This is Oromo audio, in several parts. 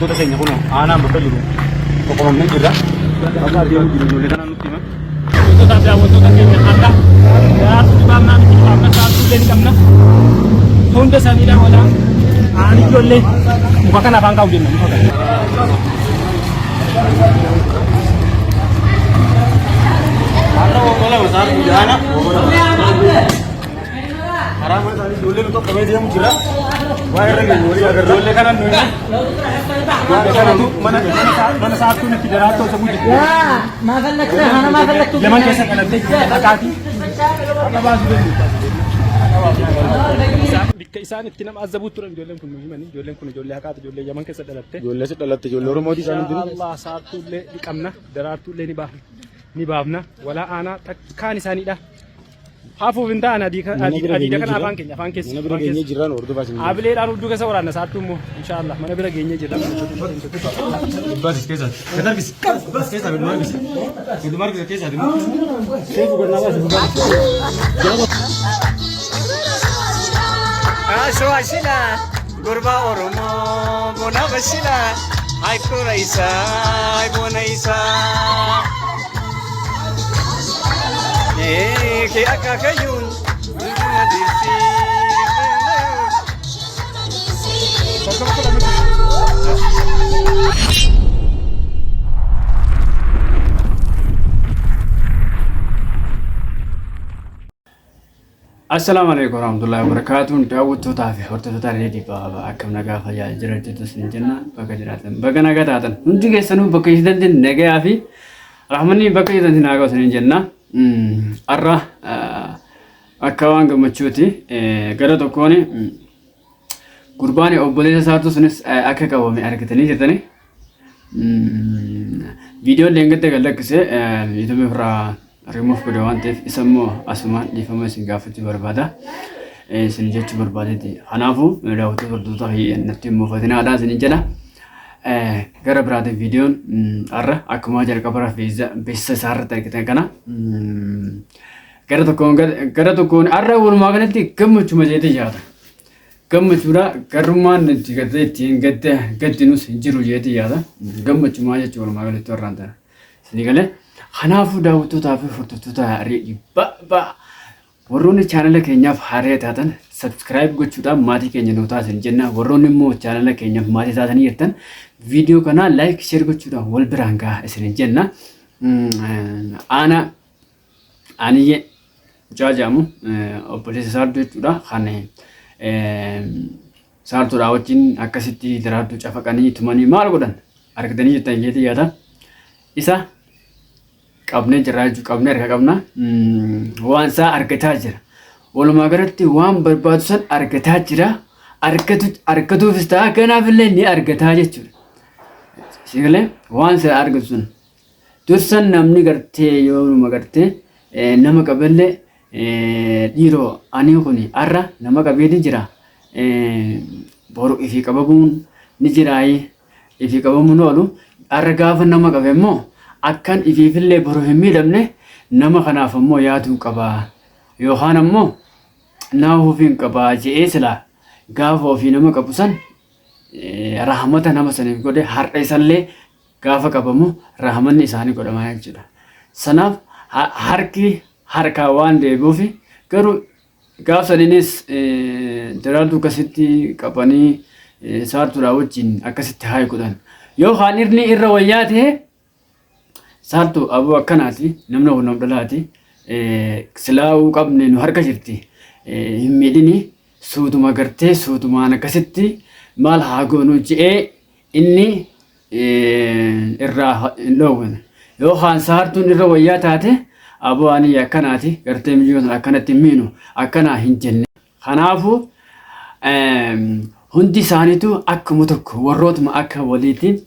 Kita senya kuno, anak betul dulu. Pokoknya juga, apa dia dulu dulu kan anu timah. Itu tak ada waktu tak kena ada. Ya, tu bang nanti kita satu lagi kamna. Honda samira wala. Ani jolle. Muka kan abang kau din. Kalau bola besar anak. Haram tadi jolle untuk kami dia mujira. Wah, agar jolle kan anu. Mana satu nih 300 sebut. Ya, makan lagi, hana makan lagi. Lemon kesa kan nanti kaki. Apa bahasa dulu? Bikka isaan itti nama azabuu turan ijoolleen kun himani ijoolleen kun ijoollee haqaati ijoollee yaman keessa dhalatte ijoollee oromooti isaan hundi Allah saartuullee ni qabna daraartuullee ni baafna walaa aanaa kaan isaaniidha hafuuf hin ta'an adiida kana afaan keessa mana bira geenyee jirran hordofaa isin abileedhaan hudduu keessa waraanna saartuu immoo inshaallah mana bira geenyee jirra bas keessa kadargis bas keessa bidu margis keessa dimu seefu gannaa bas Aswasila, gurba oromo, bona basila, ay kuraisa, ay bona isa. Ke akakayun, madisi. Assalamualaikum warahmatullahi wabarakatuh. Daawwattootaa fi hordoftoota reedii baabaa akkam nagaa fayyaa jiraattu sin jenna bakka jiraatan bakka nagaa taatan hundi keessanuu bakka jirtanitti nagaa fi rahmanni bakka jirtanitti nagaa sin jenna. Arra akka waan gammachuuti gara tokkoon gurbaan obboleessa isaatu sunis akka qabame argatanii jirtani. Viidiyoon leengatte gallakkise YouTube irraa remove godhe waan ta'eef isa immoo asumaan dhiifama isin gaafachuu barbaada. Isin jechuu barbaadeeti. Kanaafuu daawwattoota hordoftoota natti immoo fatinaadhaa isin jedha. Gara biraatiin viidiyoon har'a akkuma jalqaba beeksisa isaa irratti argitan kana gara tokkoon har'a walumaa galatti gammachuu jeetii yaada. Gammachuudha garummaan itti gattee ittiin gaddiinus hin jiru jeetii yaada. Gammachuumaa jechuun walumaa galatti warraan ta'a. Isin galee kanaafuu daawwattootaa fi hordoftoota reedii warroonni chaanala keenyaaf haaraa taatan subscribe gochuudhaan maatii keenya nu taasisan jenna. Warroonni immoo chaanala keenyaaf maatii taatanii jirtan viidiyoo kana like share gochuudhaan wal biraan gahaa isin jenna. Aniyyee mucaa jedhamu obboleessa saartuu jechuudha. Kan saartuudhaa wajjin akkasitti daraartuu cafaqanii tumanii maal godhan argatanii jirtan jeetii yaada. Isa qabnee jirra jechuudha. Qabnee harka qabna. Waan isaa argataa jira. Walumaa galatti waan barbaadu san argataa jira. Argatuufis ta'a kanaafillee ni argataa jechuudha. Sigalee waan isaa argatu sun dursan namni gartee yooma gartee nama qaballee dhiiroo ani kuni har'a nama qabeeti jira. Boru ifii qabamuun ni jiraayi. Ifii qabamuun oolu har'a gaafa nama qabe immoo akkan ifiifillee boru hin miidhamne nama kanaaf ammoo yaaduu qabaa yookaan ammoo naaf hin qabaa je'ee silaa gaafa ofii nama qabu san rahmata nama saniif godhe har'a isallee gaafa qabamu rahmanni isaanii godhamaa jechuudha. Sanaaf harki harkaa waan deebi'uuf garuu gaaf saniinis daraartuu akkasitti qabanii saartuudhaa wajjin akkasitti haa godhan yookaan irni irra wayyaa ta'e saartuu aboo akkanaati namna wal dhalaati silaa'uu qabne nu harka jirti hin miidhini suutuma gartee suutumaan akkasitti maal haa goonu je'ee inni irraa hin dhoowwan yookaan saartuun irra wayyaa taate aboo ani akkanaati gartee mijoota akkanatti hin miinu akkanaa hin jenne. Kanaafuu hundi isaaniitu akkuma tokko warrootuma akka waliitiin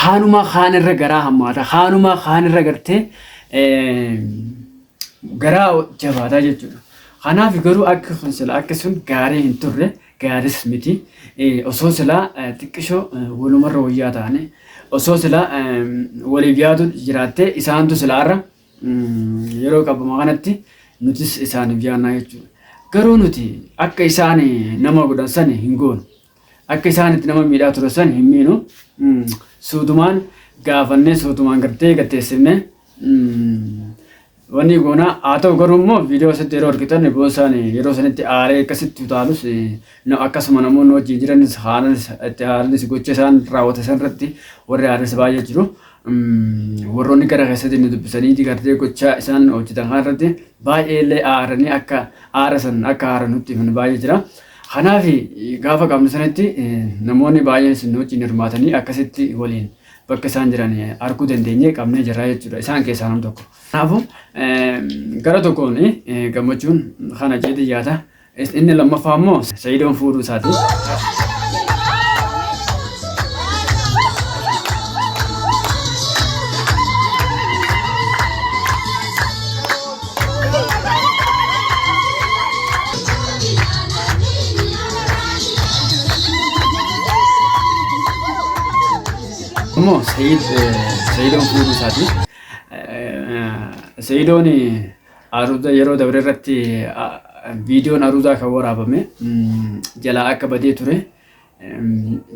Hanuma khanirra garaa hammaata. Hanuma khanirra gartee garaa jabaataa jechuudha. Kanaaf garuu akka sun gaarii hin turre gaaris miti. Osoo silaa xiqqishoo walumarra wayyaa ta'anii osoo silaa waliif yaadu jiraattee isaantu silaarra yeroo qabama kanatti nutis isaaniif yaannaa jechuudha. Garuu nuti akka isaan nama godhan sani hin goonu. akka isaanitti nama miidhaa ture san hin miinu. Suutumaan gaafannee suutumaan gartee gatteessifne wanni goona haa ta'u garuu immoo viidiyoo asitti yeroo argitan boonsaan yeroo sanitti aaree akkasitti utaalus akkasuma namoonni wajjin jiranis haalis gocha isaan raawwatan san irratti warri aaris baay'ee jiru. Warroonni gara keessatti nu dubbisanii gartee gocha isaan hojjetan kan irratti baay'ee illee aaranii akka aarasan akka aaranutti himan baay'ee jira. Kanaaf gaafa qabnu sanatti namoonni baay'een isin wajjin hirmaatanii akkasitti waliin bakka isaan jiran arguu dandeenye qabnee jirra jechuudha. Isaan keessaa nam tokko. Kanaafuu gara tokkoon gammachuun kana jedhee yaada. Inni lammaffaa immoo Sayidoon fuudhuu isaati. Immoo Sayidoon fuudhuu isaati. Sayidoon aruuza yeroo dabre irratti viidiyoon aruuzaa kan waraabame jalaa akka badee ture,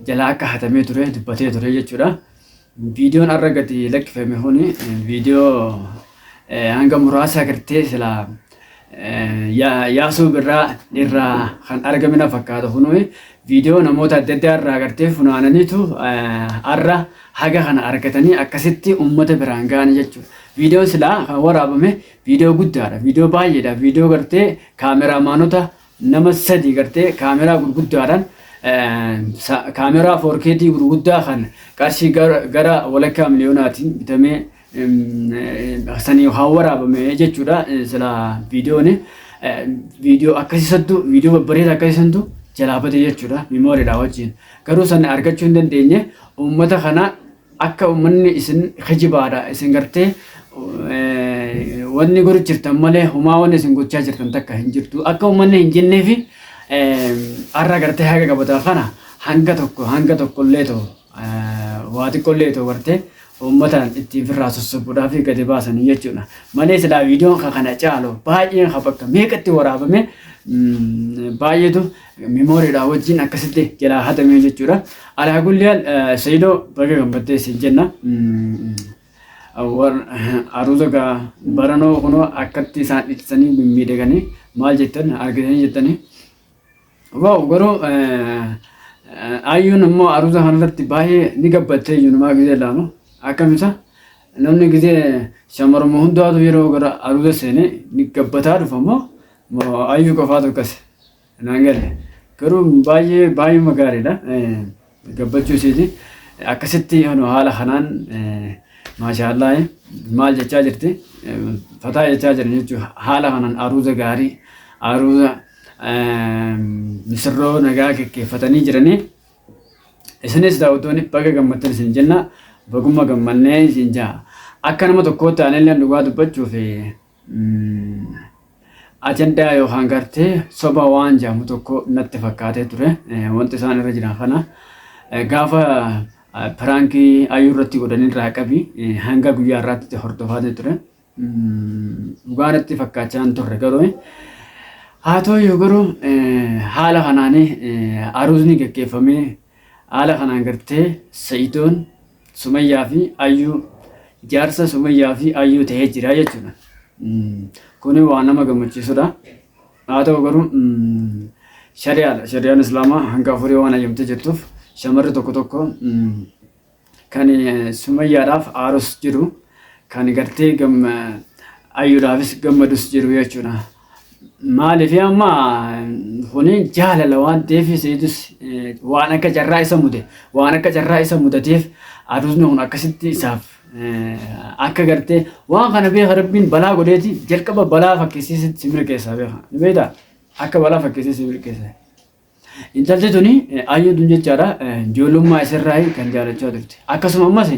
jalaa akka hatamee ture, dubbatee ture jechuudha. Viidiyoon har'a gadi lakkifame kuni viidiyoo hanga muraasa gartee silaa yaasuu birraa irraa kan argamina fakkaata kuni viidiyoo namoota adda addaa irraa gartee funaananiitu har'a haga kana argatanii akkasitti uummata biraan ga'an jechuudha. Viidiyoon silaa kan waraabame viidiyoo guddaadha. Viidiyoo baay'eedha. Viidiyoo gartee kaameraamaanota nama 3 gartee kaameraa gurguddaadhaan kaameraa 4K gurguddaa kan qarshii gara walakkaa miliyoonaatiin bitamee sanii haa waraabame jechuudha. Silaa viidiyoo akkasiisantu viidiyoo babbareedaa akkasiisantu jalaa bade jechuudha. Miimooriidhaa wajjin. Garuu sana argachuu hin dandeenye uummata kana akka uummanni isin kijibaadha isin gartee wanni godhu jirtan malee humaa wanni isin gochaa jirtan takka hin jirtu. Akka uummanni hin jennee fi har'a gartee haga qabataa kana hanga tokko illee ta'u waa xiqqoo illee ta'u gartee uummataan ittiin firraa sossobuudhaaf gadi baasanii jechuudha. Malee silaa viidiyoon kana caalu baay'een bakka meeqatti waraabame baay'eetu miimooriidhaa wajjin akkasitti jalaa hatame jechuudha. Alaa guyyaan Sayidoo baga gammaddee isin jenna. Aruuza baranoo kunoo akkatti isaan dhiisanii miidhaganii maal jettan argitanii jettanii. Waaw garuu ayyuun immoo aruuza kanarratti baay'ee ni gabbattee iyyuu namaa gisee laamu. Akkamisa namni gisee shamarruma hundaatu yeroo gara aruuza seenee ni gabbataa dhufa immoo ayyuu qofaatu akkas naan galle. Garuu baay'ee magaariidha. Gabbachuu isiiti. Akkasitti haala kanaan maashaallah maal jechaa jirti fataa jechaa jiran jechuudha. Haala kanaan aruuza gaarii aruuza misirroo nagaa gaggeeffatanii jiranii. Isinis daawwattoonni baga gammaddan isin jenna. Baguma gammannee isin jaa. Akka nama tokkootti aanillee dhugaa dubbachuuf ajandaa yookaan gartee soba waan jaamu tokko natti fakkaatee ture. Wanti isaan irra jiran kana gaafa piraankii ayyuu irratti godhanii irraa qabi hanga guyyaa irraatti hordofaa ture. Dhugaa natti fakkaachaa hin turre garuu haa ta'u garuu haala kanaan aruuzni gaggeeffamee haala kanaan gartee Sayidoon Sumayyaa fi Ayyuu jaarsa Sumayyaa fi Ayyuu ta'ee jira jechuudha. Kuni waan nama gammachiisudha. Haa ta'u garuu shari'aan islaamaa hanga afurii waan ayyamtee jirtuuf shamarri tokko kan Sumayyaadhaaf aarus jiru kan gartee Ayyuudhaafis gammadus jiru jechuudha. Maaliif amma kuni jaalala waan ta'eef Sayidus waan akka carraa isa mudateef aruusni kun akkasitti isaaf akka gartee waan kana beeka rabbiin balaa godheeti jalqaba balaa fakkeessiisitti simira keessaa beeka. Ni beektaa? Akka balaa fakkeessiisi simira keessaa. Intalli tuni Ayyuun jechaadha ijoollummaa isarraa kan jaalachaa turte. Akkasuma ammas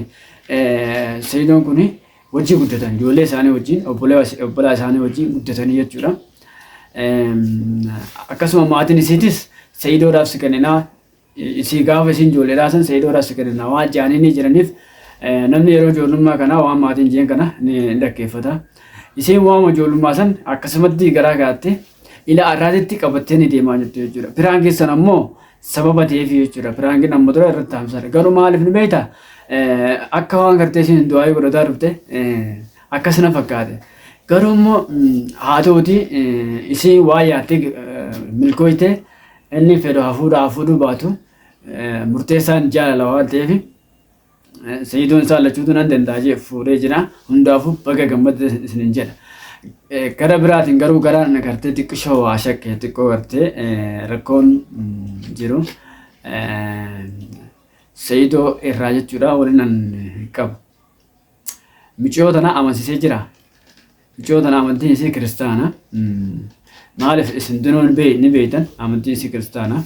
Sayidoon kuni wajjin guddatan ijoollee isaanii wajjin obbolaa isaanii wajjin guddatanii jechuudha. Akkasuma maatiin isiitis Sayidoodhaaf si kenninaa isii gaafa isiin ijoolleedhaa san Sayidoodhaaf si kenninaa waan jaanii jiraniif namni yeroo ijoollummaa kanaa waan maatiin jeen kana ni dhaggeeffata. Isiin waama ijoollummaa san akkasumatti garaa gaatte ila arraatitti qabattee ni deemaa jirtu jechuudha. Biraan keessan ammoo sababa ta'eef jechuudha. Piraankiin amma dura irratti haamsare. Garuu maaliif ni beektaa? Akka waan gartee isin du'aa godhataa dhufte akkasina fakkaate. Garuu immoo haa ta'uti isin waa yaattee milkooyte inni fedhu hafuudhuu baatu murteessaan jaalala waan ta'eef Sayidoon isaa lachuutu nan danda'a jee fuudhee jira. Hundaafuu baga gammadde isinin jedha. Gara biraatiin garuu garaan gartee xiqqishoo waa shakkee xiqqoo gartee rakkoon jiru Sayidoo irraa jechuudha waliin nan qabu. Michoo tana amansiisee jira. Michoo tana amantiin isii kiristaana. Maaliif isin dunuun ni beektan amantiin isii kiristaana.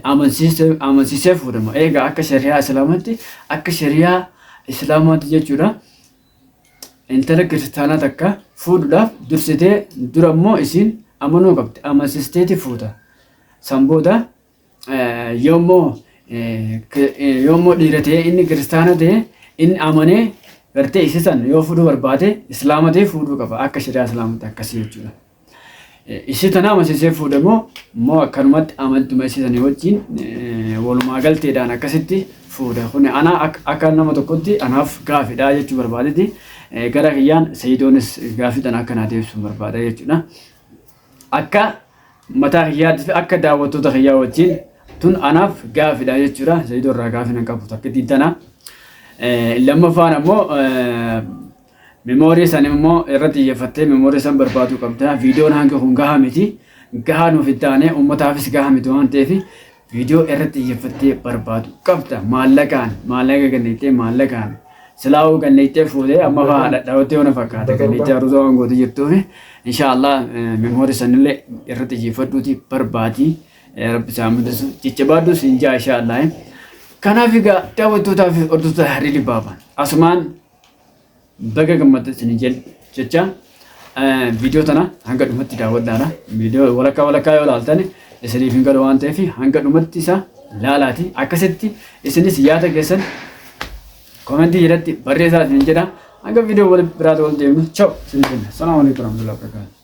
Amansiisee fuudhama. Egaa akka shari'aa islaamaatti jechuudha. Intala kiristaanaa takka fuudhuudhaaf dursitee dura immoo isin amanuu qabdi. Amansiisteeti fuudha. Sanbooda yoommoo dhiira ta'ee inni kiristaana ta'ee inni amanee gartee isisan yoo fuudhuu barbaade islaama ta'ee fuudhuu qaba. Akka shari'aa islaamaatti akkasii jechuudha. Isi tana amansiisee fuudhamoo immoo akkanumatti amantuma isisanii wajjin walumaa galteedhaan akkasitti fuudha. Kun ana akka nama tokkotti anaaf gaafidha jechuu barbaadeti. Gara kiyyaan Sayidoonis gaafidhaan akkanaa deebisuu barbaada jechuudha. Akka mataa kiyyaatti fi akka daawwattoota kiyyaa wajjin tun anaaf gaafidha jechuudha. Sayidoo irraa gaafina qabu takkitti tana. Lammaffaan ammoo Memoorii san immoo irratti xiyyeeffattee memoorii san barbaaduu qabda. Viidiyoon hanga kun gahaa miti. Gahaa nuuf itti aanee uummataafis gahaa miti waan ta'eef viidiyoo irratti xiyyeeffattee barbaaduu qabda. Maallaqa ganneettee maallaqaan silaa'uu ganneettee fuudhee amma fa'aa dhadhaawwattee waan fakkaata. Ganneettee aruusaa waan goote jirtuuf inshaallah memoorii sanillee irratti xiyyeeffadhuuti barbaadii. Rabbi isaa mul'isu jajjabaadhus injaa inshaallah. Kanaaf egaa daawwattootaa fi hordoftoota Harrii Baabaa asumaan baga gammadde isin jecha viidiyoo tana hanga dhumatti daawwadhaadha. Viidiyoo walakkaa yoo ilaaltan isiniif hin galu waan ta'eef hanga dhumatti isa laalaati. Akkasitti isinis yaada keessan koomentii jalatti barreessaa isin jedha. Hanga viidiyoo wal biraatti wal deemnu. Ciao. Salaamu alaikum warahmatullahi wabarakatuh.